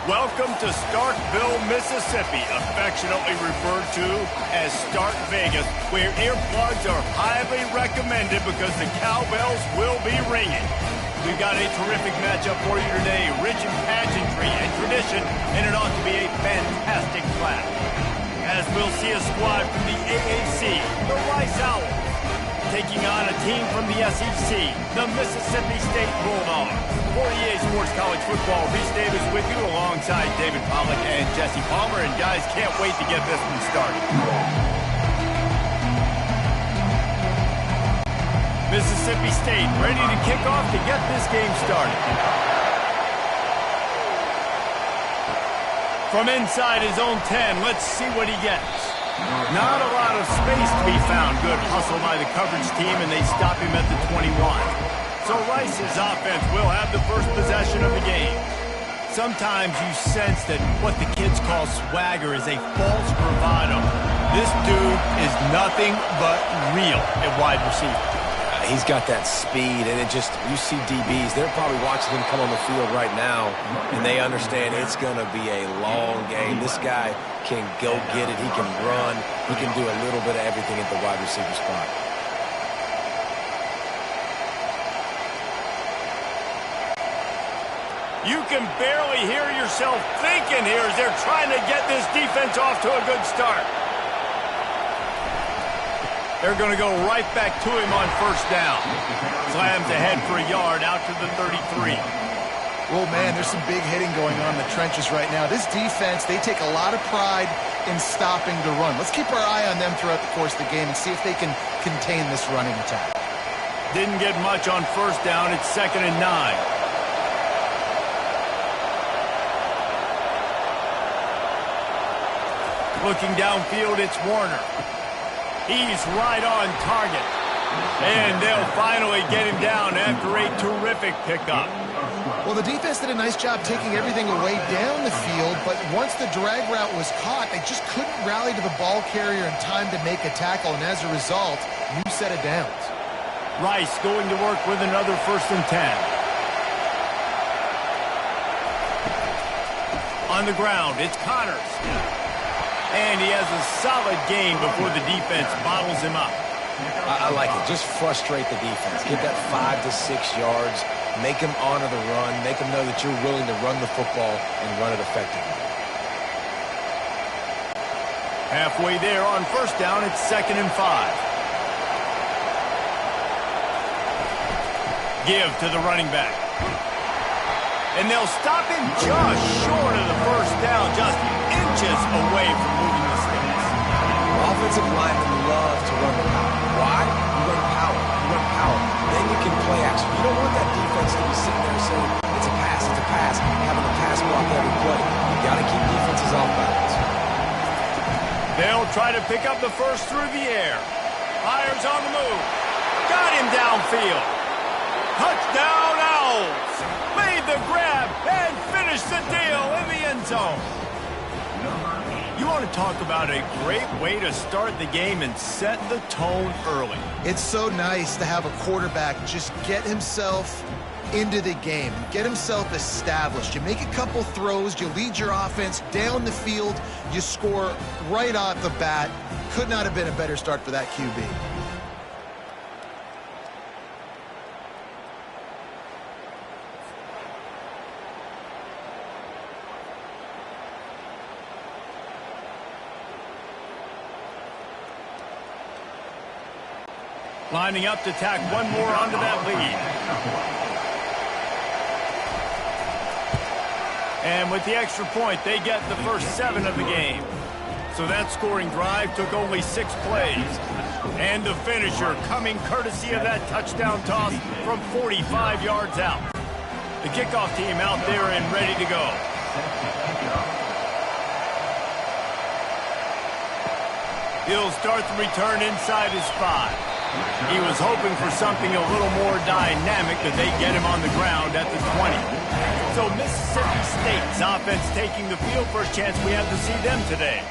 Welcome to Starkville, Mississippi, affectionately referred to as Stark Vegas, where earplugs are highly recommended because the cowbells will be ringing. We've got a terrific matchup for you today, rich in pageantry and tradition, and it ought to be a fantastic clash. As we'll see a squad from the AAC, the Rice Owls, taking on a team from the SEC, the Mississippi State Bulldogs. For EA Sports College Football, Reese Davis with you alongside David Pollack and Jesse Palmer. And guys, can't wait to get this one started. Mississippi State ready to kick off to get this game started. From inside his own 10, let's see what he gets. Not a lot of space to be found. Good hustle by the coverage team, and they stop him at the 21. So Rice's offense will have the first possession of the game. Sometimes you sense that what the kids call swagger is a false bravado. This dude is nothing but real at wide receiver. He's got that speed, and you see DBs, they're probably watching him come on the field right now, and they understand it's going to be a long game. This guy can go get it. He can run. He can do a little bit of everything at the wide receiver spot. You can barely hear yourself thinking here as they're trying to get this defense off to a good start. They're going to go right back to him on first down. Slams ahead for a yard out to the 33. Oh, man, there's some big hitting going on in the trenches right now. This defense, they take a lot of pride in stopping the run. Let's keep our eye on them throughout the course of the game and see if they can contain this running attack. Didn't get much on first down. It's 2nd and 9. Looking downfield, it's Warner. He's right on target. And they'll finally get him down after a terrific pickup. Well, the defense did a nice job taking everything away down the field, but once the drag route was caught, they just couldn't rally to the ball carrier in time to make a tackle, and as a result, new set of downs. Rice going to work with another 1st and 10. On the ground, it's Connors. And he has a solid game before the defense bottles him up. I like it. Just frustrate the defense. Get that 5 to 6 yards. Make them honor the run. Make them know that you're willing to run the football and run it effectively. Halfway there on first down, it's 2nd and 5. Give to the running back. And they'll stop him just short of the first down, just inches away from moving the sticks. Offensive linemen love to run the power. Why? You run power. You run power. Then you can play action. You don't want that defense to be sitting there saying, it's a pass, having a pass block every play. You got to keep defenses off balance. They'll try to pick up the first through the air. Fires on the move. Got him downfield. Touchdown Owls! Made the grab and finished the deal in the end zone. You want to talk about a great way to start the game and set the tone early. It's so nice to have a quarterback just get himself into the game, get himself established. You make a couple throws, you lead your offense down the field, you score right off the bat. Could not have been a better start for that QB. Lining up to tack one more onto that lead. And with the extra point, they get the first 7 of the game. So that scoring drive took only 6 plays. And the finisher coming courtesy of that touchdown toss from 45 yards out. The kickoff team out there and ready to go. He'll start the return inside his 5. He was hoping for something a little more dynamic, but they get him on the ground at the 20. So Mississippi State's offense taking the field. First chance we have to see them today.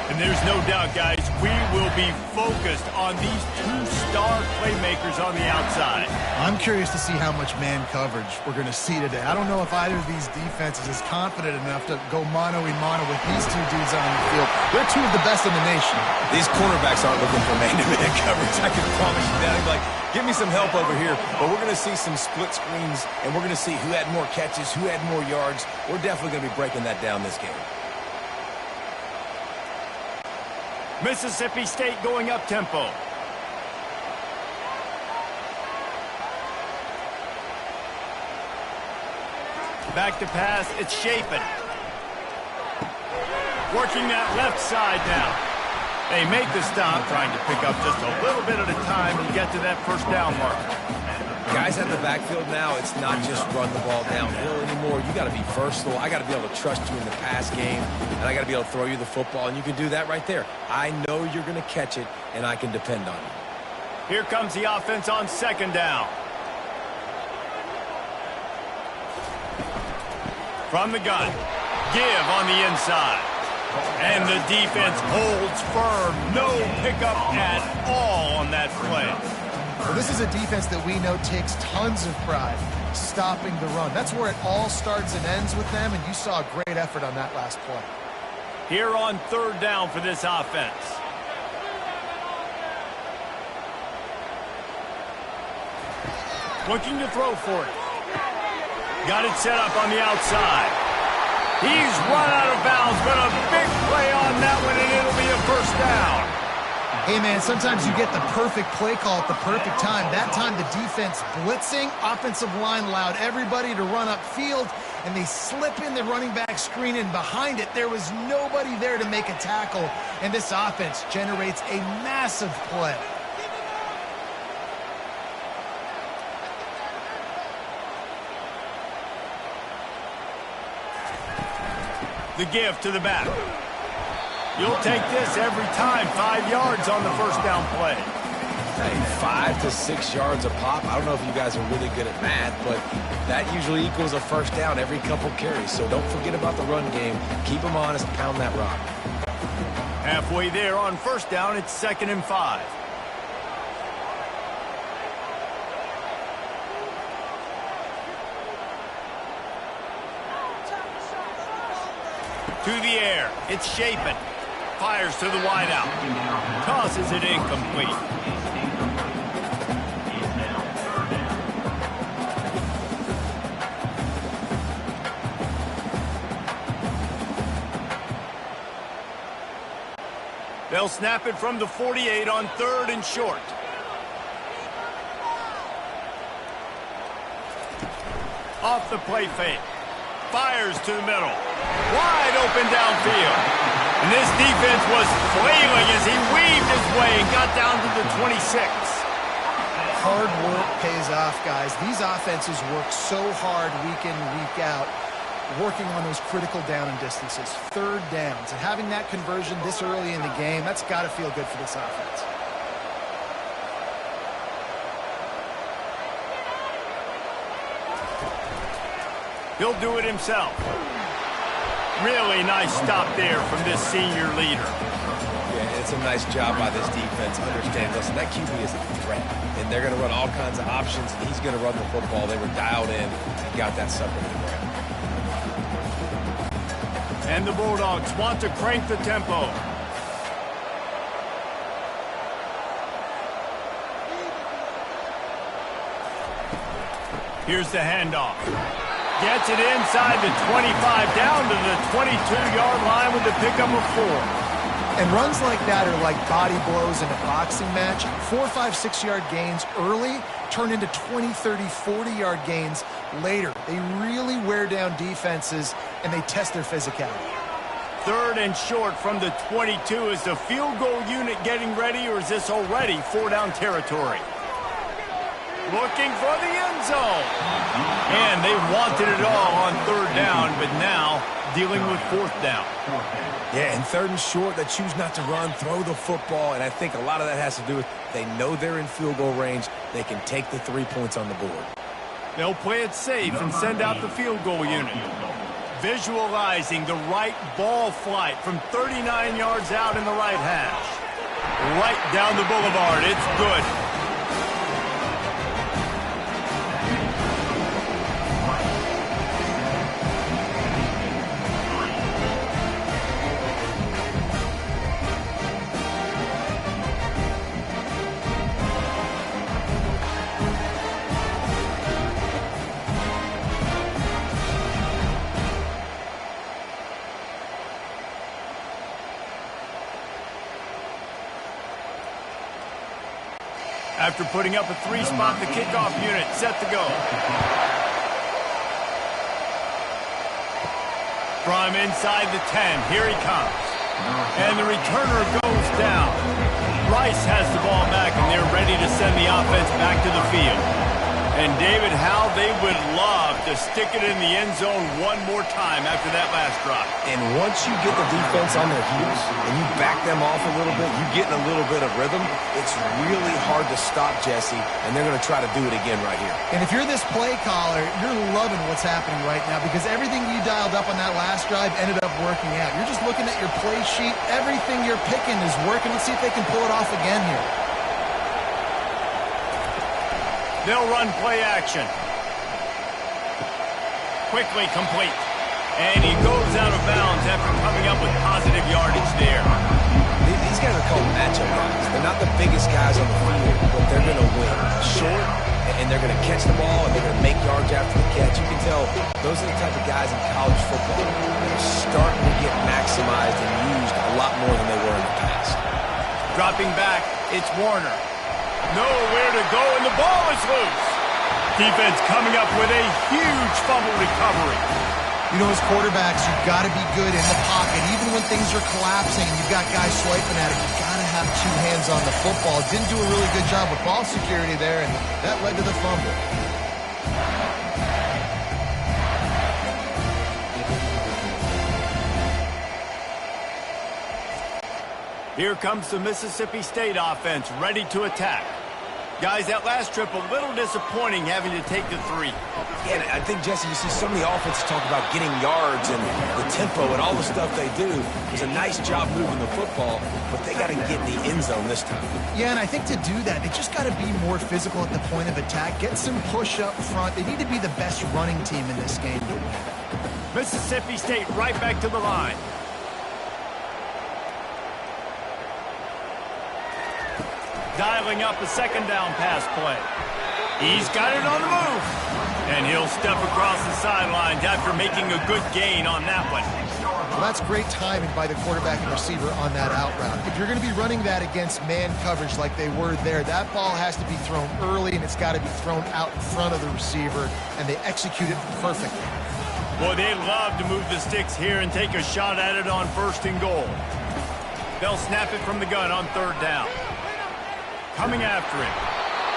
And there's no doubt, guys, we will be focused on these two star playmakers on the outside. I'm curious to see how much man coverage we're going to see today. I don't know if either of these defenses is confident enough to go mano-a-mano with these two dudes on the field. They're two of the best in the nation. These cornerbacks aren't looking for man-to-man coverage. I can promise you that. They're like, give me some help over here. But we're going to see some split screens, and we're going to see who had more catches, who had more yards. We're definitely going to be breaking that down this game. Mississippi State going up tempo. Back to pass, it's Chapin. Working that left side now. They make the stop, trying to pick up just a little bit at a time and get to that first down marker. Guys at the backfield now, it's not just run the ball downhill anymore. You got to be versatile. I got to be able to trust you in the pass game, and I got to be able to throw you the football, and you can do that right there. I know you're going to catch it, and I can depend on you. Here comes the offense on second down. From the gun, give on the inside. And the defense holds firm. No pickup at all on that play. Well, this is a defense that we know takes tons of pride stopping the run. That's where it all starts and ends with them, and you saw a great effort on that last play. Here on third down for this offense. Looking to throw for it. Got it set up on the outside. He's run out of bounds, but a big play on that one, and it'll be a first down. Hey, man, sometimes you get the perfect play call at the perfect time. That time the defense blitzing, offensive line allowed everybody to run upfield, and they slip in the running back screen, and behind it there was nobody there to make a tackle, and this offense generates a massive play. The give to the back. You'll take this every time. 5 yards on the first down play. Hey, 5 to 6 yards a pop. I don't know if you guys are really good at math, but that usually equals a first down every couple carries. So don't forget about the run game. Keep them honest. Pound that rock. Halfway there on first down, it's 2nd and 5. To the air, it's Chapin. Fires to the wideout. Tosses it incomplete. They'll snap it from the 48 on 3rd and short. Off the play fake. Fires to the middle. Wide open downfield. And this defense was flailing as he weaved his way and got down to the 26. Hard work pays off, guys. These offenses work so hard week in, week out, working on those critical down and distances, 3rd downs. And having that conversion this early in the game, that's got to feel good for this offense. He'll do it himself. Really nice stop there from this senior leader. Yeah, it's a nice job by this defense. Understand, listen, that QB is a threat, and they're going to run all kinds of options, and he's going to run the football. They were dialed in and got that sucker to the ground. And the Bulldogs want to crank the tempo. Here's the handoff. Gets it inside the 25, down to the 22-yard line with the pickup of 4. And runs like that are like body blows in a boxing match. 4, 5, 6-yard gains early turn into 20, 30, 40-yard gains later. They really wear down defenses, and they test their physicality. 3rd and short from the 22. Is the field goal unit getting ready, or is this already 4-down territory? Looking for the end zone. And they wanted it all on 3rd down, but now dealing with 4th down. Yeah, and 3rd and short, they choose not to run, throw the football, and I think a lot of that has to do with they know they're in field goal range. They can take the 3 points on the board. They'll play it safe and send out the field goal unit. visualizing the right ball flight from 39 yards out in the right hash. Right down the boulevard. It's good. After putting up a three-spot, the kickoff unit set to go. From inside the 10, here he comes. And the returner goes down. Rice has the ball back, and they're ready to send the offense back to the field. And David, how they would love to stick it in the end zone one more time after that last drive. And once you get the defense on their heels and you back them off a little bit, you get in a little bit of rhythm, it's really hard to stop Jesse, and they're going to try to do it again right here. And if you're this play caller, you're loving what's happening right now because everything you dialed up on that last drive ended up working out. You're just looking at your play sheet. Everything you're picking is working. Let's see if they can pull it off again here. They'll run play action. Quickly complete. And he goes out of bounds after coming up with positive yardage there. These guys are called matchup guys. They're not the biggest guys on the field, but they're going to win. Short, and they're going to catch the ball, and they're going to make yards after the catch. You can tell those are the type of guys in college football that are starting to get maximized and used a lot more than they were in the past. Dropping back, it's Warner. Nowhere to go, and the ball is loose. Defense coming up with a huge fumble recovery. You know, as quarterbacks, you've got to be good in the pocket. Even when things are collapsing and you've got guys swiping at it, you've got to have two hands on the football. Didn't do a really good job with ball security there, and that led to the fumble. Here comes the Mississippi State offense, ready to attack. Guys, that last trip a little disappointing having to take the 3. Yeah, I think, Jesse, you see so many offenses talk about getting yards and the tempo and all the stuff they do. It was a nice job moving the football, but they got to get in the end zone this time. Yeah, and I think to do that, they just got to be more physical at the point of attack, get some push up front. They need to be the best running team in this game. Mississippi State right back to the line. Dialing up a second down pass play. He's got it on the move. And he'll step across the sidelines after making a good gain on that one. Well, that's great timing by the quarterback and receiver on that out route. If you're going to be running that against man coverage like they were there, that ball has to be thrown early, and it's got to be thrown out in front of the receiver, and they execute it perfectly. Boy, they love to move the sticks here and take a shot at it on 1st and goal. They'll snap it from the gun on 3rd down. Coming after him.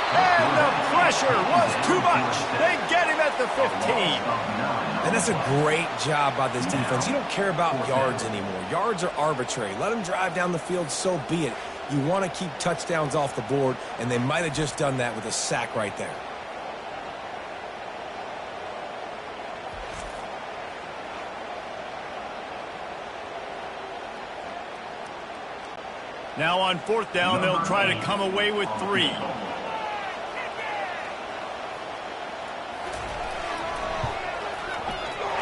And the pressure was too much. They get him at the 15. And that's a great job by this defense. You don't care about yards anymore. Yards are arbitrary. Let them drive down the field, so be it. You want to keep touchdowns off the board, and they might have just done that with a sack right there. Now on 4th down, they'll try to come away with 3.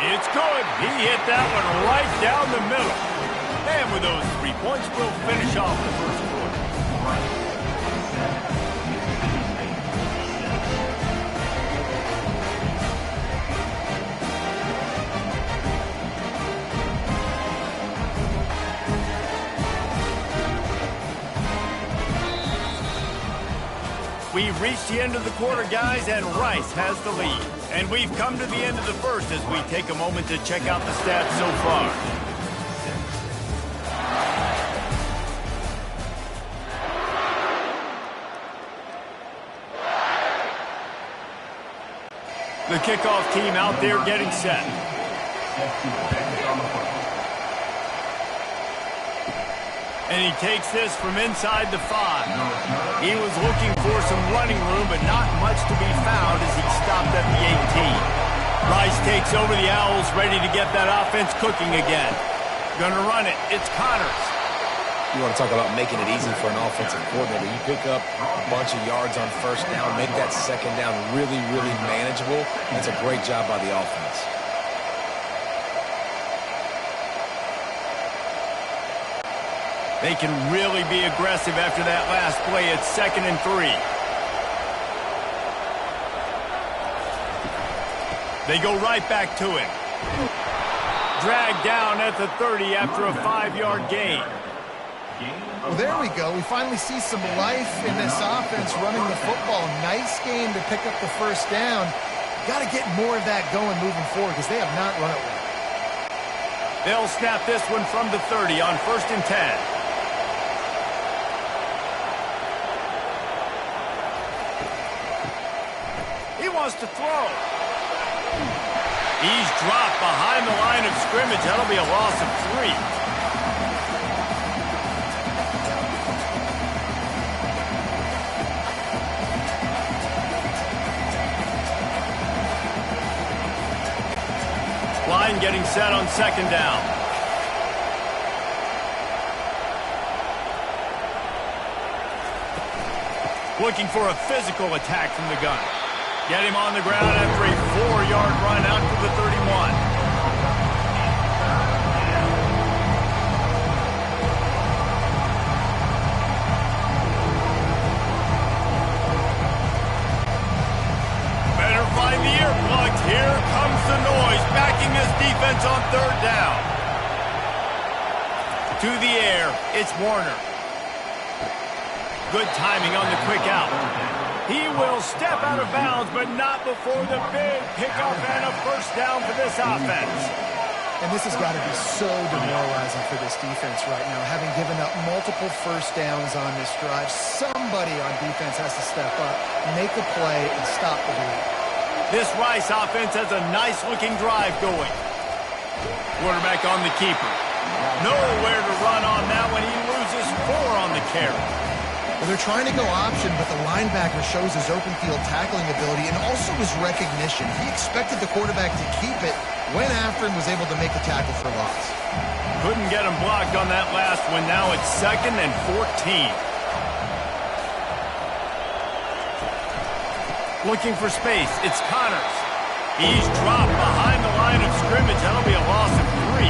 It's good. He hit that one right down the middle. And with those 3 points, we'll finish off the 1st quarter. We've reached the end of the quarter, guys, and Rice has the lead. And we've come to the end of the 1st as we take a moment to check out the stats so far. The kickoff team out there getting set. And he takes this from inside the 5. He was looking for some running room, but not much to be found as he stopped at the 18. Rice takes over the Owls, ready to get that offense cooking again. Gonna run it. It's Connors. You want to talk about making it easy for an offensive coordinator. You pick up a bunch of yards on first down, make that second down really, really manageable. That's a great job by the offense. They can really be aggressive after that last play. It's 2nd and 3. They go right back to him. Dragged down at the 30 after a 5-yard gain. Well, there we go. We finally see some life in this offense running the football. Nice game to pick up the first down. Got to get more of that going moving forward because they have not run it well. They'll snap this one from the 30 on 1st and 10. He wants to throw. He's dropped behind the line of scrimmage. That'll be a loss of 3. Line getting set on 2nd down. Looking for a physical attack from the gun. Get him on the ground after a 4-yard run out to the 31. Better find the earplugs. Here comes the noise, backing this defense on 3rd down. To the air, it's Warner. Good timing on the quick out. He will step out of bounds, but not before the big pickup and a first down for this offense. And this has got to be so demoralizing for this defense right now, having given up multiple first downs on this drive. Somebody on defense has to step up, make a play, and stop the lead. This Rice offense has a nice-looking drive going. Quarterback on the keeper. Nowhere to run on that one. He loses 4 on the carry. Well, they're trying to go option, but the linebacker shows his open field tackling ability and also his recognition. He expected the quarterback to keep it, went after him, was able to make the tackle for loss. Couldn't get him blocked on that last one. Now it's 2nd and 14. Looking for space. It's Connors. He's dropped behind the line of scrimmage. That'll be a loss of 3.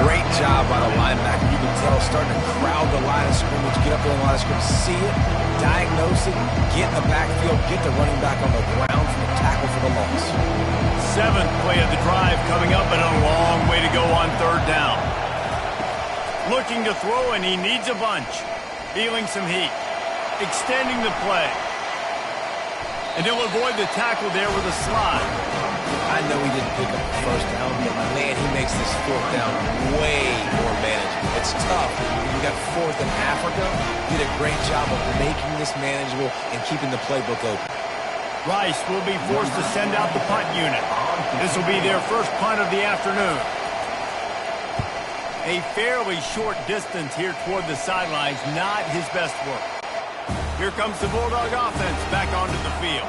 Great job by the linebacker. You can tell starting to crowd the line of scrimmage, get up to the line of scrimmage, see it, diagnose it, get in the backfield, get the running back on the ground for the tackle for the loss. 7th play of the drive coming up and a long way to go on 3rd down. Looking to throw, and he needs a bunch. Feeling some heat. Extending the play. And he'll avoid the tackle there with a slide. I know he didn't pick up the first down, but man, he makes this 4th down way more manageable. It's tough. You got 4th in Africa. Did a great job of making this manageable and keeping the playbook open. Rice will be forced to send out the punt unit. This will be their first punt of the afternoon. A fairly short distance here toward the sidelines, not his best work. Here comes the Bulldog offense back onto the field.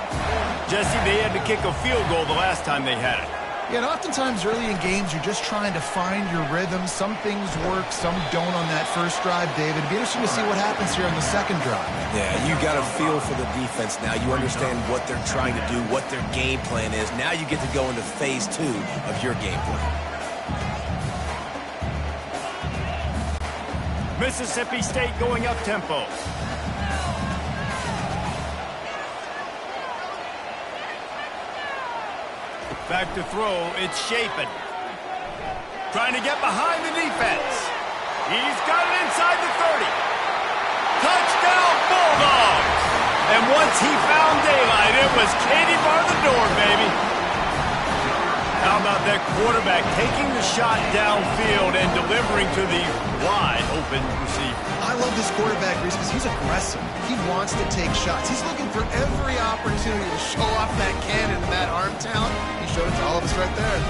Jesse, they had to kick a field goal the last time they had it. Yeah, and oftentimes early in games, you're just trying to find your rhythm. Some things work, some don't on that first drive, David. It'd be interesting to see what happens here on the second drive. Yeah, you got a feel for the defense now. You understand what they're trying to do, what their game plan is. Now you get to go into phase 2 of your game plan. Mississippi State going up tempo. Back to throw, it's Chapin. Trying to get behind the defense. He's got it inside the 30. Touchdown, Bulldogs! And once he found daylight, it was Katie bar the door, baby. How about that quarterback taking the shot downfield and delivering to the wide open receiver? I love this quarterback, Reese, because he's aggressive. He wants to take shots. He's looking for every opportunity to show off that cannon and that arm talent. He showed it to all of us right there.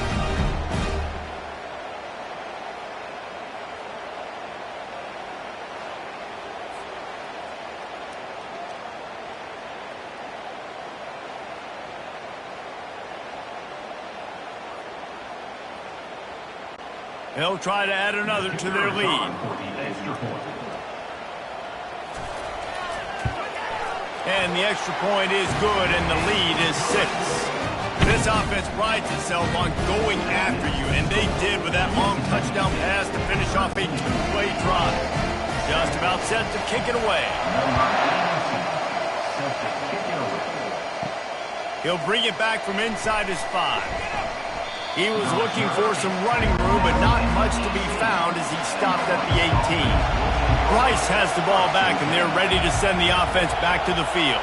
They'll try to add another to their lead. And the extra point is good, and the lead is 6. This offense prides itself on going after you, and they did with that long touchdown pass to finish off a 2-play drive. Just about set to kick it away. He'll bring it back from inside his 5. He was looking for some running room, but not much to be found as he stopped at the 18. Rice has the ball back, and they're ready to send the offense back to the field.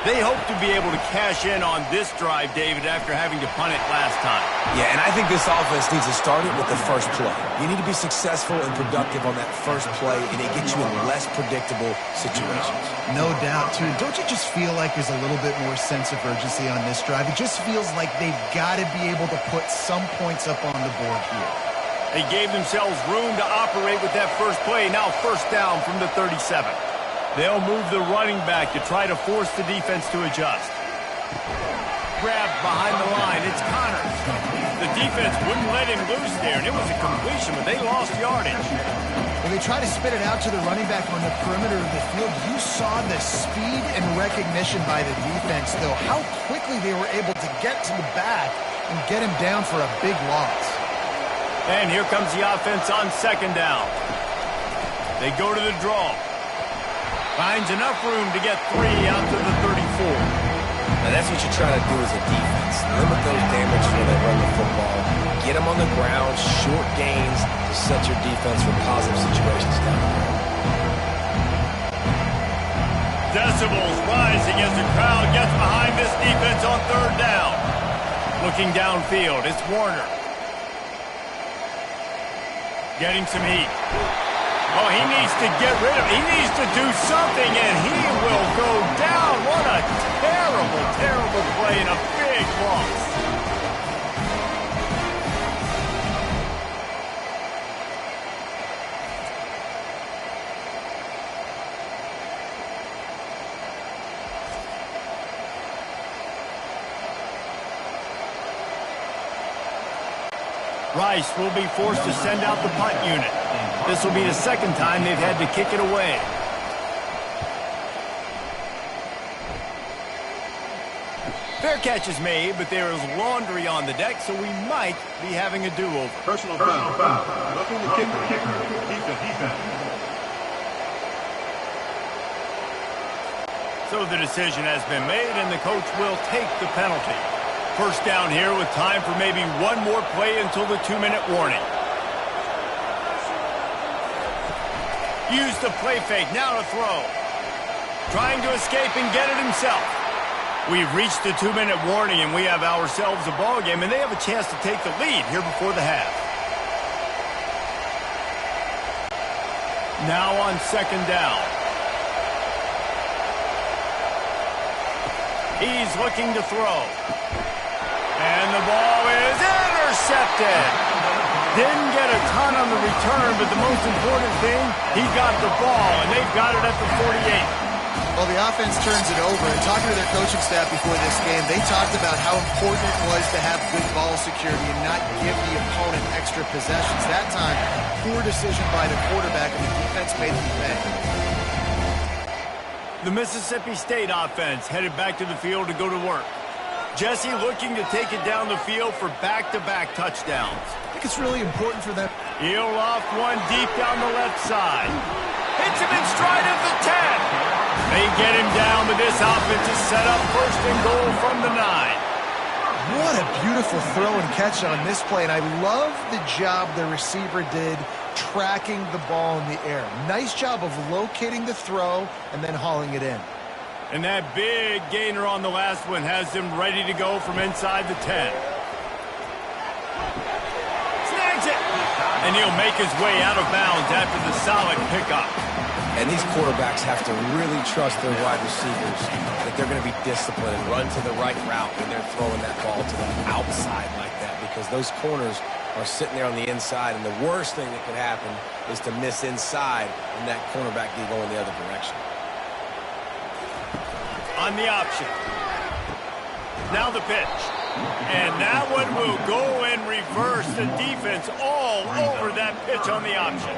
They hope to be able to cash in on this drive, David, after having to punt it last time. Yeah, and I think this offense needs to start it with the first play. You need to be successful and productive on that first play, and it gets you in less predictable situations. No doubt, too. Don't you just feel like there's a little bit more sense of urgency on this drive? It just feels like they've got to be able to put some points up on the board here. They gave themselves room to operate with that first play. Now first down from the 37. They'll move the running back to try to force the defense to adjust. Grabbed behind the line. It's Connors. The defense wouldn't let him loose there, and it was a completion, but they lost yardage. When they try to spit it out to the running back on the perimeter of the field, you saw the speed and recognition by the defense, though, how quickly they were able to get to the back and get him down for a big loss. And here comes the offense on second down. They go to the draw. Finds enough room to get 3 out to the 34. Now that's what you try to do as a defense. Limit those damage when they run the football. Get them on the ground, short gains to set your defense for positive situations down there. Decibels rising as the crowd gets behind this defense on third down. Looking downfield, it's Warner. Getting some heat. Oh, he needs to get rid of it. He needs to do something, and he will go down. What a terrible, terrible play and a big loss. Rice will be forced to send out the punt unit. This will be the second time they've had to kick it away. Fair catch is made, but there is laundry on the deck, so we might be having a do-over. Personal foul. Looking the kicker. Defense. So the decision has been made, and the coach will take the penalty. First down here with time for maybe one more play until the 2-minute warning. Use the play fake, now to throw. Trying to escape and get it himself. We've reached the 2-minute warning, and we have ourselves a ball game, and they have a chance to take the lead here before the half. Now on second down. He's looking to throw. And the ball is intercepted. Didn't get a ton on the return, but the most important thing, he got the ball, and they've got it at the 48. Well, the offense turns it over, and talking to their coaching staff before this game, they talked about how important it was to have good ball security and not give the opponent extra possessions. That time, poor decision by the quarterback, and the defense made them pay. The Mississippi State offense headed back to the field to go to work. Jesse looking to take it down the field for back-to-back touchdowns. I think it's really important for them. He'll loft one deep down the left side. Hits him in stride at the 10. They get him down, but this offense is set up first and goal from the 9. What a beautiful throw and catch on this play, and I love the job the receiver did tracking the ball in the air. Nice job of locating the throw and then hauling it in. And that big gainer on the last one has him ready to go from inside the 10. Snags it! And he'll make his way out of bounds after the solid pickup. And these quarterbacks have to really trust their wide receivers that they're going to be disciplined and run to the right route when they're throwing that ball to the outside like that, because those corners are sitting there on the inside, and the worst thing that could happen is to miss inside and that cornerback be going the other direction. On the option. Now the pitch. And that one will go in reverse. reverse the defense all over that pitch on the option.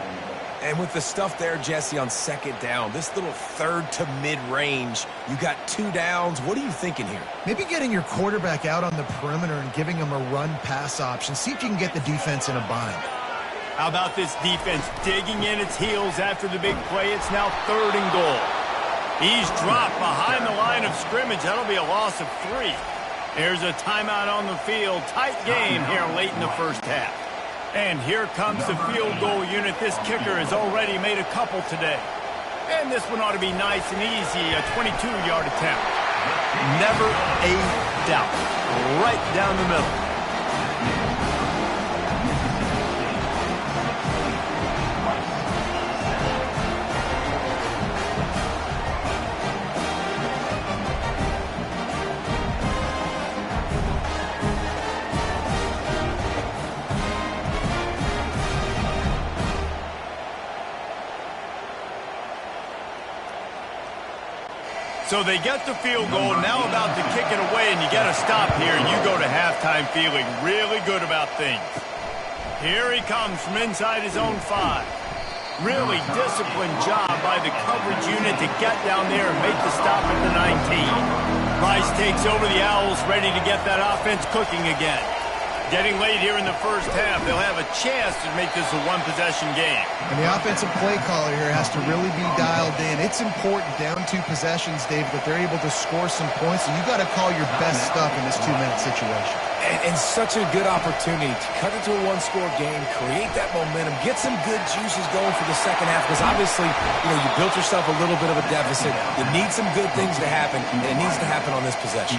And with the stuff there, Jesse, on second down, this little third to mid-range, you got 2 downs. What are you thinking here? Maybe getting your quarterback out on the perimeter and giving him a run-pass option. See if you can get the defense in a bind. How about this defense digging in its heels after the big play? It's now 3rd and goal. He's dropped behind the line of scrimmage. That'll be a loss of 3. There's a timeout on the field. Tight game here late in the first half. And here comes the field goal unit. This kicker has already made a couple today. And this one ought to be nice and easy, a 22-yard attempt. Never a doubt. Right down the middle. So they get the field goal, now about to kick it away, and you got to stop here, and you go to halftime feeling really good about things. Here he comes from inside his own 5. Really disciplined job by the coverage unit to get down there and make the stop at the 19. Rice takes over the Owls, ready to get that offense cooking again. Getting late here in the first half, they'll have a chance to make this a one-possession game. And the offensive play caller here has to really be dialed in. It's important down 2 possessions, Dave, that they're able to score some points. So you got to call your best stuff in this 2-minute situation. And such a good opportunity to cut it to a 1-score game, create that momentum, get some good juices going for the second half. Because obviously, you built yourself a little bit of a deficit. You need some good things to happen, and it needs to happen on this possession.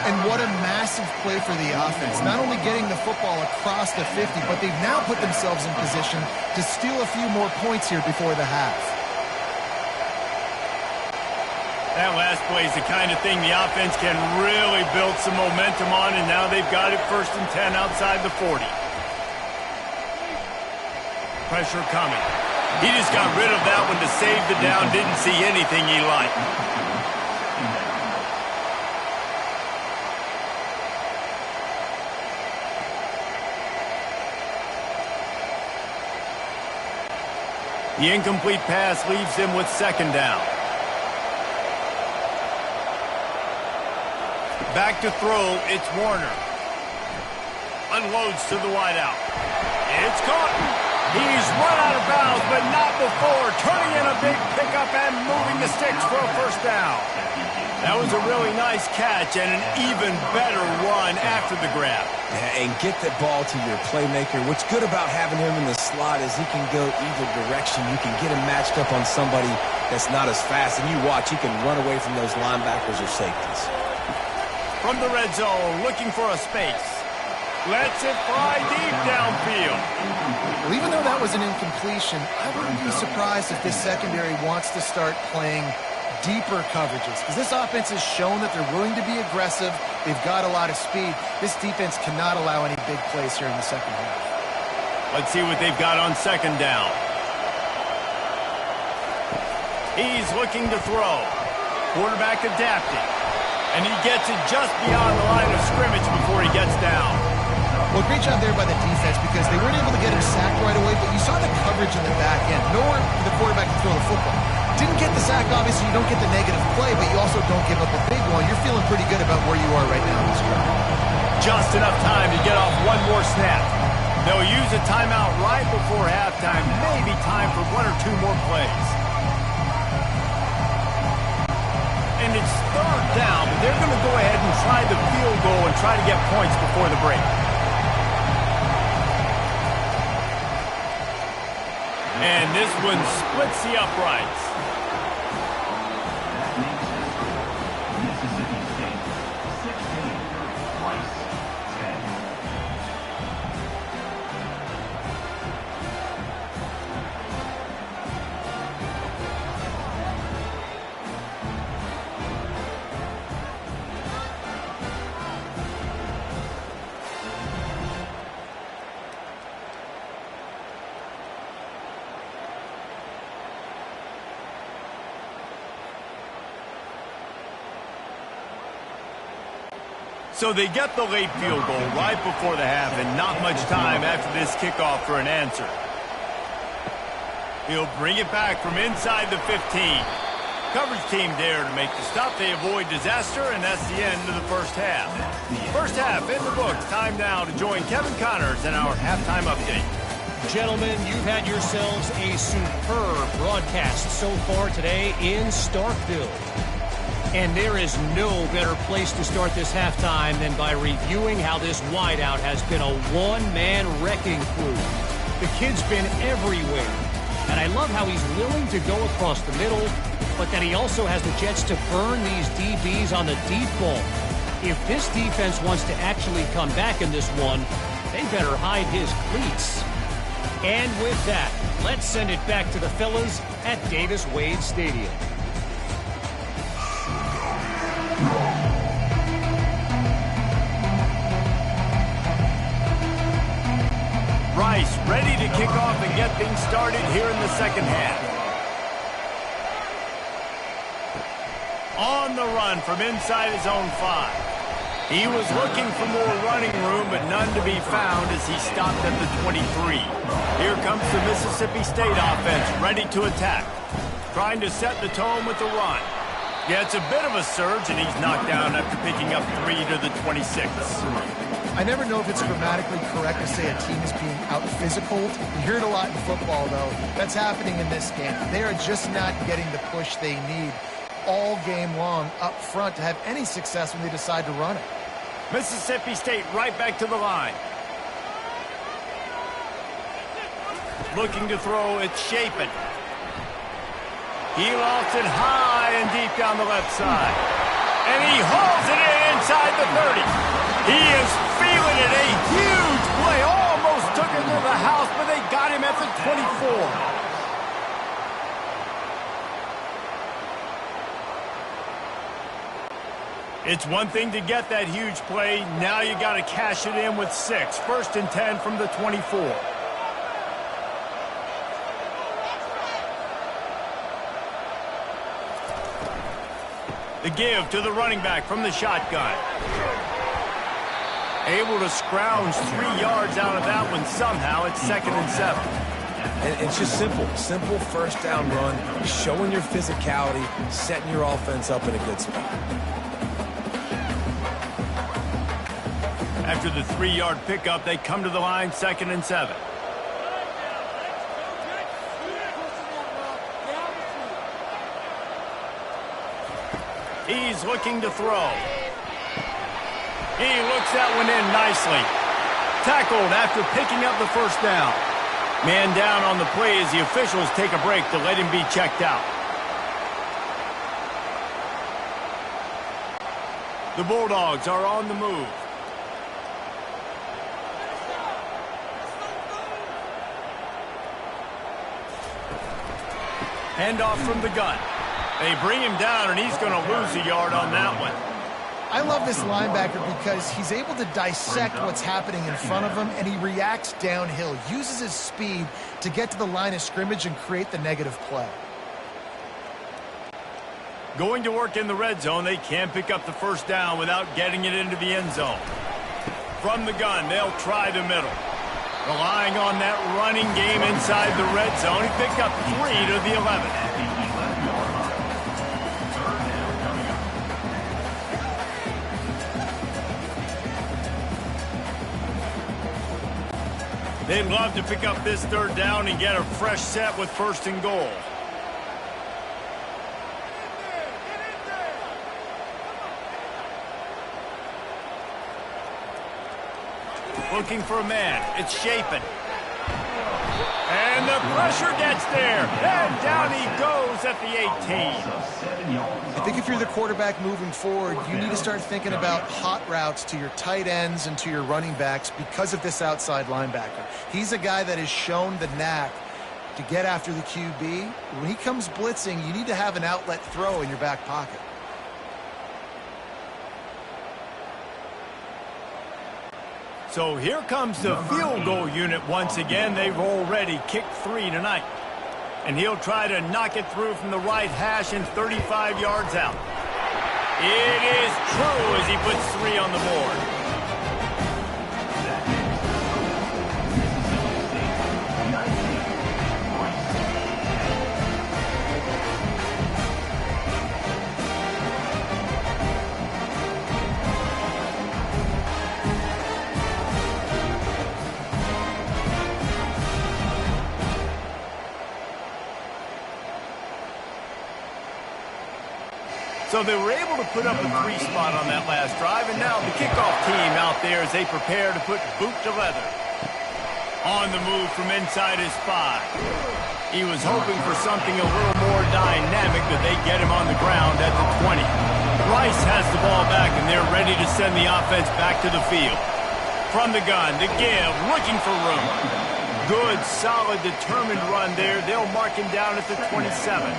And what a massive play for the offense. Not only getting the football across the 50, but they've now put themselves in position to steal a few more points here before the half. That last play is the kind of thing the offense can really build some momentum on, and now they've got it 1st and 10 outside the 40. Pressure coming. He just got rid of that one to save the down. Didn't see anything he liked. The incomplete pass leaves him with 2nd down. Back to throw, it's Warner. Unloads to the wideout. It's caught. He's run out of bounds, but not before. Turning in a big pickup and moving the sticks for a 1st down. That was a really nice catch and an even better run after the grab. Yeah, and get the ball to your playmaker. What's good about having him in the slot is he can go either direction. You can get him matched up on somebody that's not as fast, and you watch, he can run away from those linebackers or safeties. From the red zone, looking for a space. Lets it fly deep downfield. Well, even though that was an incompletion, I wouldn't be surprised if this secondary wants to start playing deeper coverages, because this offense has shown that they're willing to be aggressive. They've got a lot of speed. This defense cannot allow any big plays here in the second half. Let's see what they've got on 2nd down. He's looking to throw. Quarterback adapting. And he gets it just beyond the line of scrimmage before he gets down. Well, great job there by the defense, because they weren't able to get him sacked right away, but you saw the coverage in the back end. Nowhere for the quarterback to throw the football. Didn't get the sack, obviously you don't get the negative play, but you also don't give up a big one. You're feeling pretty good about where you are right now in this drive. Just enough time to get off one more snap. They'll use a timeout right before halftime. Maybe time for 1 or 2 more plays. And it's 3rd down, but they're going to go ahead and try the field goal and try to get points before the break. And this one splits the uprights. Mississippi State, 16, Rice, 10. So they get the late field goal right before the half and not much time after this kickoff for an answer. He'll bring it back from inside the 15. Coverage team there to make the stop. They avoid disaster, and that's the end of the first half. First half in the books. Time now to join Kevin Connors in our halftime update. Gentlemen, you've had yourselves a superb broadcast so far today in Starkville. And there is no better place to start this halftime than by reviewing how this wideout has been a one-man wrecking crew. The kid's been everywhere. And I love how he's willing to go across the middle, but that he also has the jets to burn these DBs on the deep ball. If this defense wants to actually come back in this one, they better hide his cleats. And with that, let's send it back to the fellas at Davis-Wade Stadium. Rice ready to kick off and get things started here in the second half. On the run from inside his own 5. He was looking for more running room, but none to be found as he stopped at the 23. Here comes the Mississippi State offense ready to attack. Trying to set the tone with the run. Gets a bit of a surge, and he's knocked down after picking up 3 to the 26. I never know if it's grammatically correct to say a team is being out-physicaled. You hear it a lot in football, though. That's happening in this game. They are just not getting the push they need all game long up front to have any success when they decide to run it. Mississippi State right back to the line. Looking to throw, it's Chapin. He lofts it high and deep down the left side. And he hauls it in inside the 30. He is feeling it. A huge play. Almost took him to the house, but they got him at the 24. It's one thing to get that huge play. Now you got to cash it in with 6. 1st and 10 from the 24. The give to the running back from the shotgun. Able to scrounge 3 yards out of that one somehow. It's 2nd and 7. And it's just simple. Simple first down run, showing your physicality, setting your offense up in a good spot. After the 3-yard pickup, they come to the line, 2nd and 7. He's looking to throw. He looks that one in nicely. Tackled after picking up the first down. Man down on the play as the officials take a break to let him be checked out. The Bulldogs are on the move. Handoff from the gun. They bring him down, and he's going to lose a yard on that one. I love this linebacker because he's able to dissect what's happening in front of him, and he reacts downhill, uses his speed to get to the line of scrimmage and create the negative play. Going to work in the red zone, they can't pick up the first down without getting it into the end zone. From the gun, they'll try the middle. Relying on that running game inside the red zone, he picked up 3 to the 11. They'd love to pick up this 3rd down and get a fresh set with 1st and goal. Looking for a man. It's Chapin. And the pressure gets there. And down he goes at the 18. I think if you're the quarterback moving forward, you need to start thinking about hot routes to your tight ends and to your running backs because of this outside linebacker. He's a guy that has shown the knack to get after the QB. When he comes blitzing, you need to have an outlet throw in your back pocket. So here comes the field goal unit once again. They've already kicked 3 tonight. And he'll try to knock it through from the right hash and 35 yards out. It is true as he puts 3 on the board. So they were able to put up a 3 spot on that last drive, and now the kickoff team out there as they prepare to put boot to leather. On the move from inside his 5. He was hoping for something a little more dynamic, but they get him on the ground at the 20. Rice has the ball back, and they're ready to send the offense back to the field. From the gun, the give, looking for room. Good, solid, determined run there. They'll mark him down at the 27.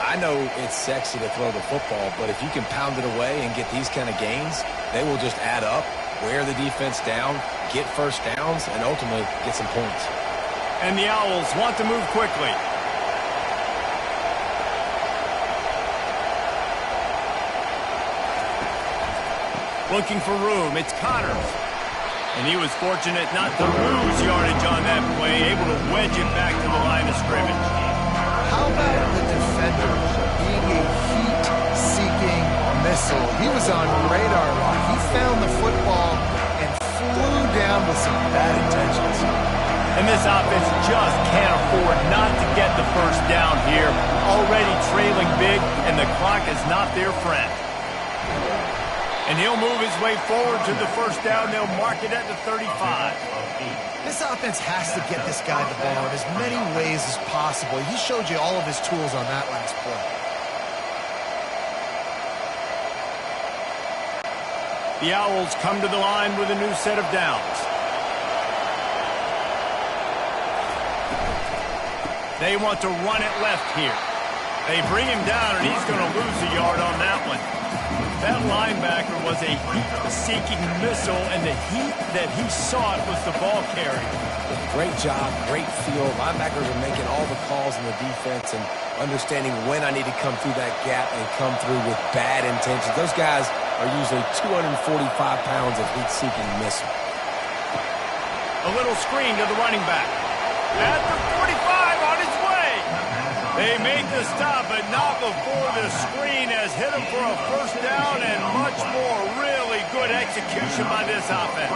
I know it's sexy to throw the football, but if you can pound it away and get these kind of gains, they will just add up, wear the defense down, get first downs, and ultimately get some points. And the Owls want to move quickly. Looking for room, it's Connors. And he was fortunate not to lose yardage on that play, able to wedge it back to the line of scrimmage. How about the defender being a heat-seeking missile? He was on radar lock. He found the football and flew down with some bad intentions. And this offense just can't afford not to get the first down here. Already trailing big, and the clock is not their friend. And he'll move his way forward to the first down. They'll mark it at the 35. This offense has to get this guy the ball in as many ways as possible. He showed you all of his tools on that last play. The Owls come to the line with a new set of downs. They want to run it left here. They bring him down, and he's going to lose a yard on that one. That linebacker was a heat-seeking missile, and the heat that he sought was the ball carrier. Great job, great feel. Linebackers are making all the calls in the defense and understanding when I need to come through that gap and come through with bad intentions. Those guys are usually 245 pounds of heat-seeking missile. A little screen to the running back. At the 45 on his way. They make the stop, but not before the screen has hit him for a first down and much more. Really good execution by this offense.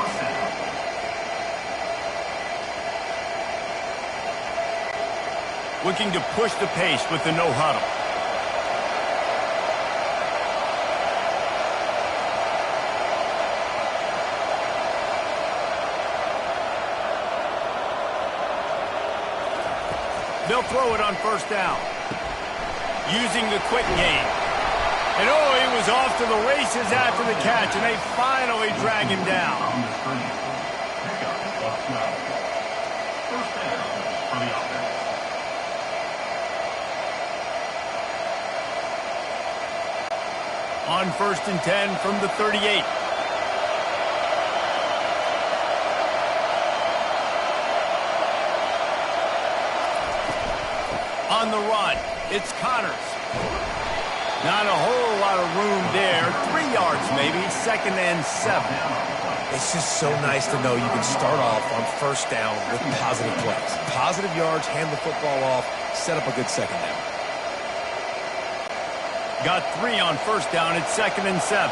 Looking to push the pace with the no huddle. They'll throw it on first down. Using the quick game. And oh, he was off to the races after the catch, and they finally drag him down. On first and 10 from the 38. On the run, it's Connors. Not a whole lot of room there. 3 yards maybe, second and 7. It's just so nice to know you can start off on first down with positive plays. Positive yards, hand the football off, set up a good second down. Got 3 on first down, it's second and 7.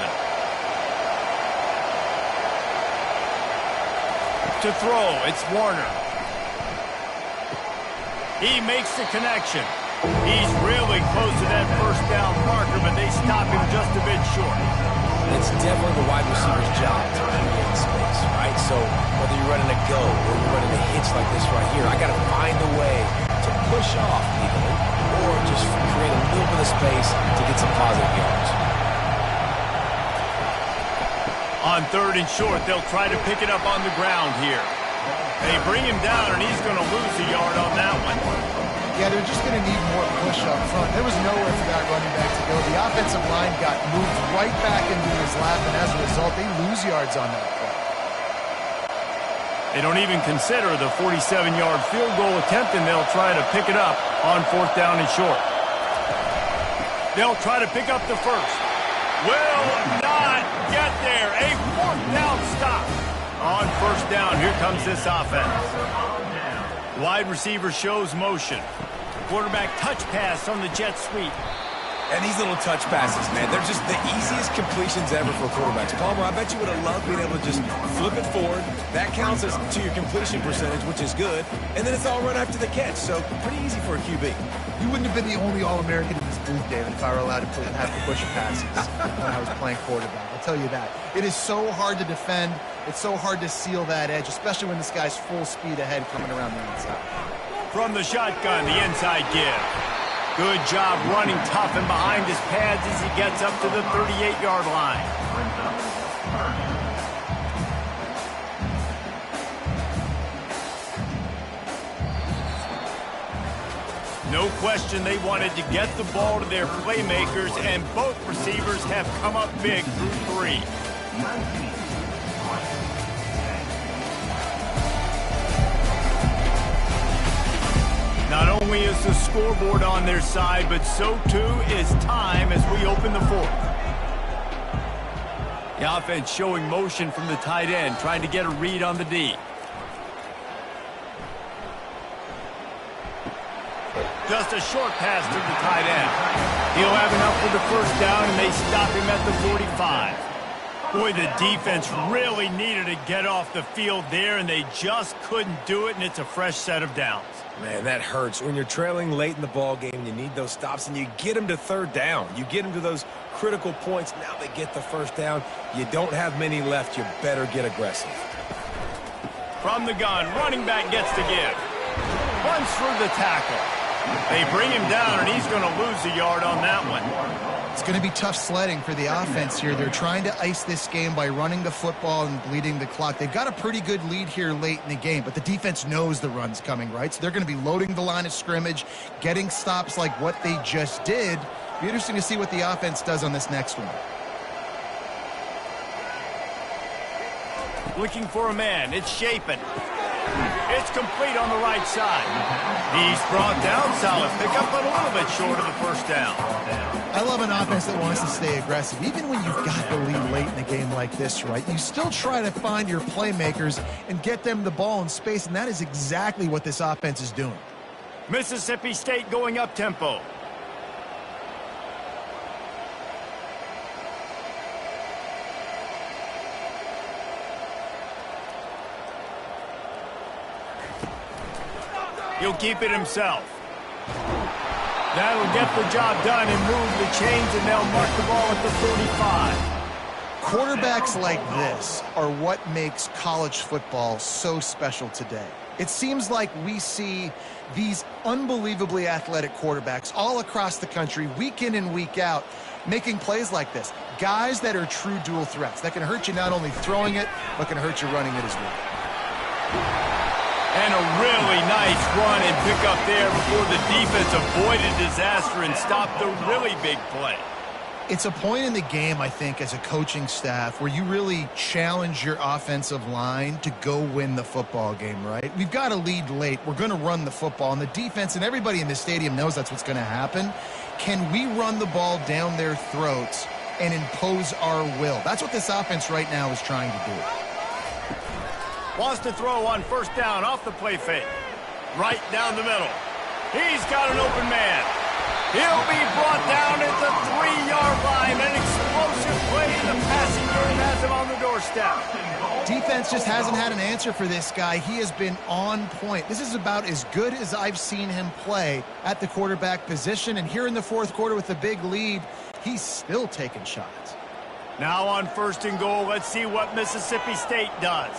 To throw, it's Warner. He makes the connection. He's really close to that first down marker, but they stop him just a bit short. It's definitely the wide receiver's job to create space, right? So whether you're running a go or you're running a hitch like this right here, I got to find a way to push off legally or just create a little bit of space to get some positive yards. On third and short, they'll try to pick it up on the ground here. They bring him down, and he's going to lose a yard on that one. Yeah, they're just going to need more push up front. There was nowhere for that running back to go. The offensive line got moved right back into his lap, and as a result, they lose yards on that play. They don't even consider the 47-yard field goal attempt, and they'll try to pick it up on fourth down and short. They'll try to pick up the first. will not get there. A fourth down stop. On first down, here comes this offense. Wide receiver shows motion. Quarterback touch pass on the jet sweep. And these little touch passes, man, they're just the easiest completions ever for quarterbacks. Palmer, I bet you would have loved being able to just flip it forward. That counts as to your completion percentage, which is good. And then it's all run after the catch, so pretty easy for a QB. You wouldn't have been the only All-American in this booth, David, if I were allowed to have to push passes when I was playing quarterback. I'll tell you that. It is so hard to defend. It's so hard to seal that edge, especially when this guy's full speed ahead coming around the inside. From the shotgun, the inside give. Good job running tough and behind his pads as he gets up to the 38-yard line. No question they wanted to get the ball to their playmakers, and both receivers have come up big through 3. Not only is the scoreboard on their side, but so too is time as we open the fourth. The offense showing motion from the tight end, trying to get a read on the D. Just a short pass to the tight end. He'll have enough for the first down, and they stop him at the 45. Boy, the defense really needed to get off the field there, and they just couldn't do it, and it's a fresh set of downs. Man, that hurts. When you're trailing late in the ball game, you need those stops, and you get them to third down. You get them to those critical points. Now they get the first down. You don't have many left. You better get aggressive. From the gun, running back gets to give. Runs through the tackle. They bring him down, and he's going to lose a yard on that one. It's going to be tough sledding for the offense here. They're trying to ice this game by running the football and bleeding the clock. They've got a pretty good lead here late in the game, but the defense knows the run's coming, right? So they're going to be loading the line of scrimmage, getting stops like what they just did. Be interesting to see what the offense does on this next one. Looking for a man. It's Shapin. It's complete on the right side. He's brought down. Solid pickup, but a little bit short of the first down. I love an offense that wants to stay aggressive. Even when you've got the lead late in a game like this, right, you still try to find your playmakers and get them the ball in space, and that is exactly what this offense is doing. Mississippi State going up tempo. He'll keep it himself. That'll get the job done and move the chains, and they'll mark the ball at the 45. Quarterbacks like this are what makes college football so special today. It seems like we see these unbelievably athletic quarterbacks all across the country, week in and week out, making plays like this. Guys that are true dual threats that can hurt you not only throwing it, but can hurt you running it as well. And a really nice run and pick up there before the defense avoided disaster and stopped the really big play. It's a point in the game, I think, as a coaching staff where you really challenge your offensive line to go win the football game, right? We've got to lead late. We're going to run the football, and the defense and everybody in the stadium knows that's what's going to happen. Can we run the ball down their throats and impose our will? That's what this offense right now is trying to do. Wants to throw on first down off the play fake. Right down the middle. He's got an open man. He'll be brought down at the 3-yard line. An explosive play. The passing game has him on the doorstep. Defense just hasn't had an answer for this guy. He has been on point. This is about as good as I've seen him play at the quarterback position. And here in the fourth quarter with the big lead, he's still taking shots. Now on first and goal, let's see what Mississippi State does.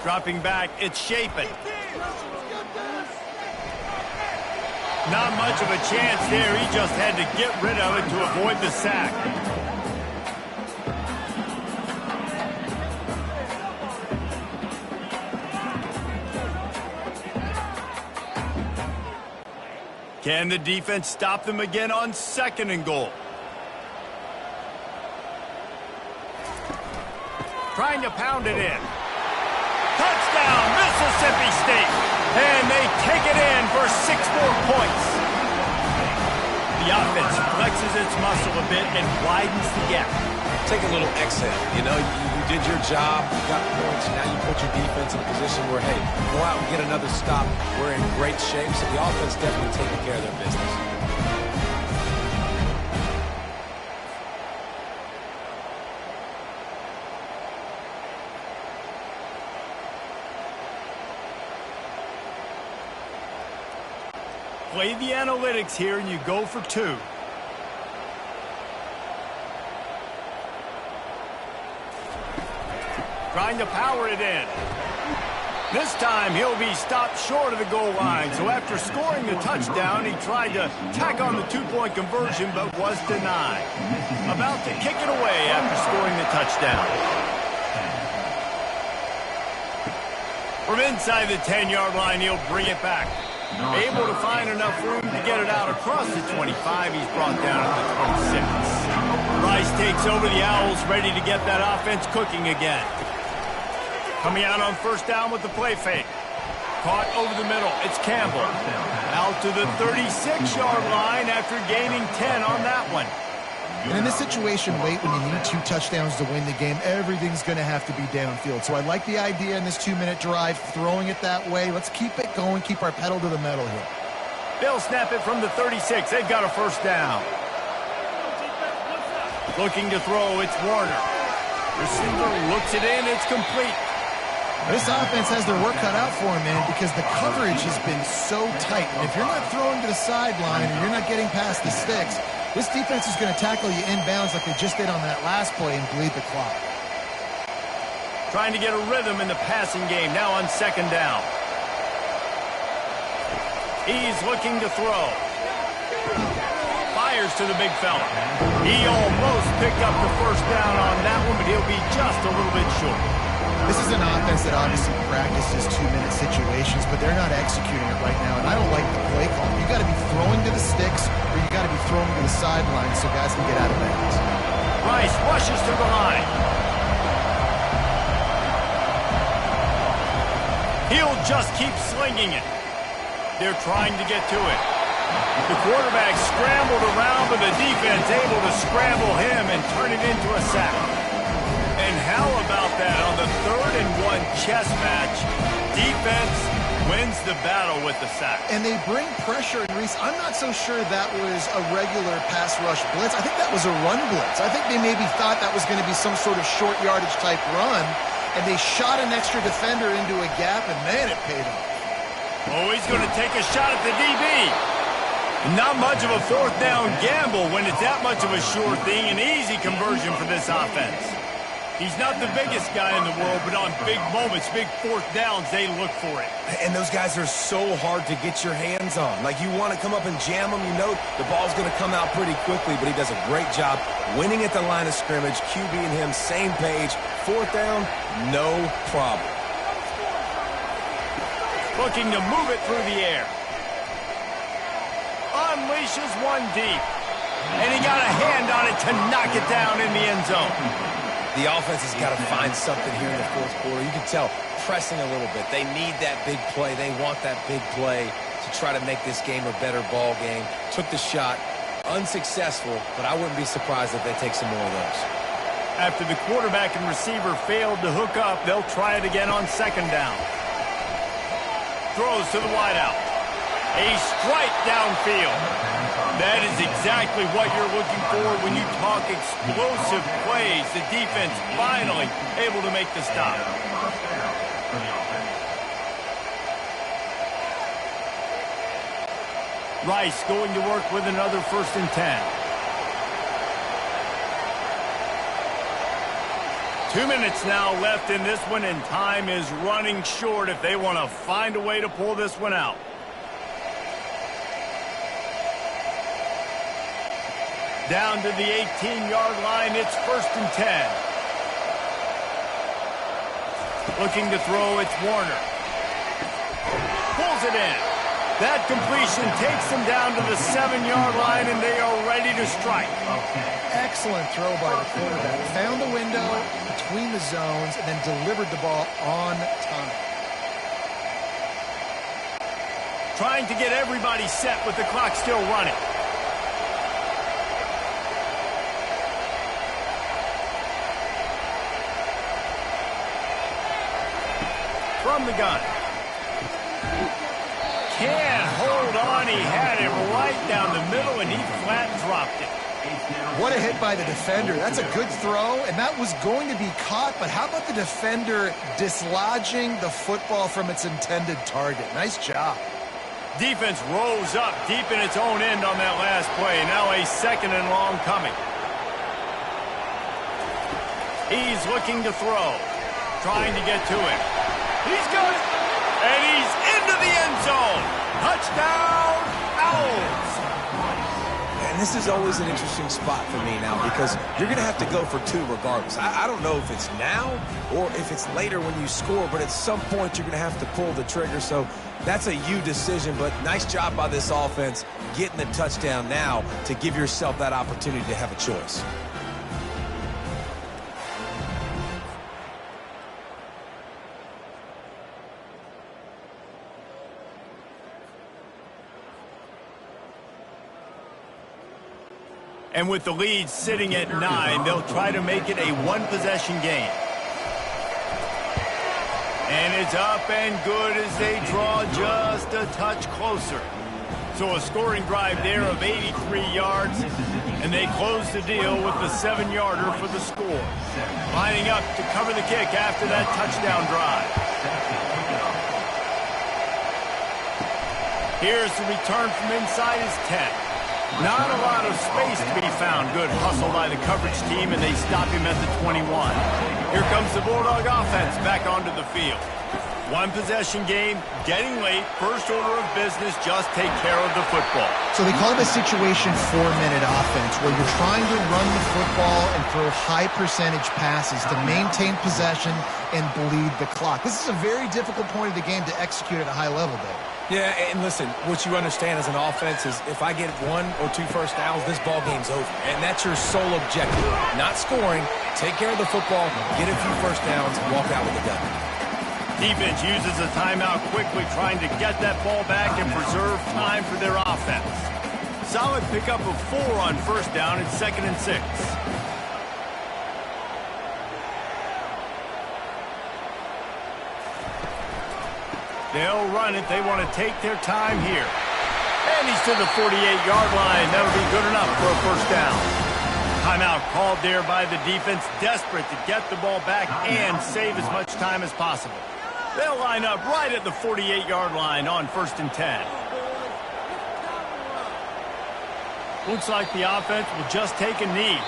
Dropping back, it's Shapin. Not much of a chance there. He just had to get rid of it to avoid the sack. Can the defense stop them again on second and goal? Trying to pound it in. Touchdown, Mississippi State. And they take it in for 6 more points. The offense flexes its muscle a bit and widens the gap. Take a little exhale. You know, you did your job, you got points, now you put your defense in a position where, hey, go out and get another stop. We're in great shape, so the offense definitely taking care of their business. Play the analytics here, and you go for 2. Trying to power it in. This time, he'll be stopped short of the goal line. So after scoring the touchdown, he tried to tack on the 2-point conversion, but was denied. About to kick it away after scoring the touchdown. From inside the 10-yard line, he'll bring it back. Able to find enough room to get it out across the 25. He's brought down at the 26. Rice takes over the Owls, ready to get that offense cooking again. Coming out on first down with the play fake. Caught over the middle. It's Campbell. Out to the 36-yard line after gaining 10 on that one. And in this situation late, when you need 2 touchdowns to win the game, everything's going to have to be downfield. So I like the idea in this 2-minute drive, throwing it that way. Let's keep it going, keep our pedal to the metal here. They'll snap it from the 36. They've got a first down. Looking to throw, it's Warner. Receiver looks it in, it's complete. This offense has their work cut out for them, man, because the coverage has been so tight. And if you're not throwing to the sideline or you're not getting past the sticks, this defense is going to tackle you inbounds like they just did on that last play and bleed the clock. Trying to get a rhythm in the passing game now on second down. He's looking to throw. Fires to the big fella. He almost picked up the first down on that one, but he'll be just a little bit short. This is an offense that obviously practices 2-minute situations, but they're not executing it right now, and I don't like the play call. You got to be throwing to the sticks, or you got to be throwing to the sideline so guys can get out of bounds. Rice rushes to the line. He'll just keep slinging it. They're trying to get to it. The quarterback scrambled around, but the defense able to scramble him and turn it into a sack. And how about that on the 3rd and 1 chess match? Defense wins the battle with the sack. And they bring pressure, and Reese, I'm not so sure that was a regular pass rush blitz. I think that was a run blitz. I think they maybe thought that was going to be some sort of short yardage type run, and they shot an extra defender into a gap, and man, it paid off. Oh, he's going to take a shot at the DB. Not much of a 4th down gamble when it's that much of a sure thing, an easy conversion for this offense. He's not the biggest guy in the world, but on big moments, big 4th downs, they look for it. And those guys are so hard to get your hands on. Like, you want to come up and jam them, you know the ball's going to come out pretty quickly, but he does a great job winning at the line of scrimmage. QB and him, same page. 4th down, no problem. Looking to move it through the air. Unleashes one deep. And he got a hand on it to knock it down in the end zone. The offense has got to find something here in the 4th quarter. You can tell, pressing a little bit. They need that big play. They want that big play to try to make this game a better ball game. Took the shot. Unsuccessful, but I wouldn't be surprised if they take some more of those. After the quarterback and receiver failed to hook up, they'll try it again on second down. Throws to the wideout. A strike downfield. That is exactly what you're looking for when you talk explosive plays. The defense finally able to make the stop. Rice going to work with another 1st and 10. 2 minutes now left in this one, and time is running short if they want to find a way to pull this one out. Down to the 18-yard line, it's 1st and 10. Looking to throw, it's Warner. Pulls it in. That completion takes them down to the 7-yard line, and they are ready to strike. Excellent throw by the quarterback. Found the window between the zones and then delivered the ball on time. Trying to get everybody set with the clock still running. from the gun. Can't hold on. He had it right down the middle, and he flat dropped it. What a hit by the defender. That's a good throw, and that was going to be caught, but how about the defender dislodging the football from its intended target? Nice job. Defense rose up deep in its own end on that last play. Now a 2nd and long coming. He's looking to throw. Trying to get to it. He's got it. And he's into the end zone. Touchdown, Owls. And this is always an interesting spot for me now because you're going to have to go for 2 regardless. I don't know if it's now or if it's later when you score, but at some point you're going to have to pull the trigger. So that's a you decision, but nice job by this offense getting the touchdown now to give yourself that opportunity to have a choice. And with the lead sitting at 9, they'll try to make it a 1-possession game. And it's up and good as they draw just a touch closer. So a scoring drive there of 83 yards, and they close the deal with the 7-yarder for the score. Lining up to cover the kick after that touchdown drive. Here's the return from inside his 10. Not a lot of space to be found. Good hustle by the coverage team, and they stop him at the 21. Here comes the Bulldog offense back onto the field. 1-possession game, getting late. First order of business, just take care of the football. So they call it a situation 4-minute offense where you're trying to run the football and throw high percentage passes to maintain possession and bleed the clock. This is a very difficult point of the game to execute at a high level, Dave. Yeah, and listen, what you understand as an offense is if I get 1 or 2 first downs, this ball game's over. And that's your sole objective. Not scoring, take care of the football, get a few first downs, and walk out with the gun. Defense uses a timeout quickly, trying to get that ball back and preserve time for their offense. Solid pickup of 4 on first down and 2nd and 6. They'll run it. They want to take their time here. And he's to the 48-yard line. That'll be good enough for a first down. Timeout called there by the defense, desperate to get the ball back and save as much time as possible. They'll line up right at the 48-yard line on 1st and 10. Looks like the offense will just take a knee.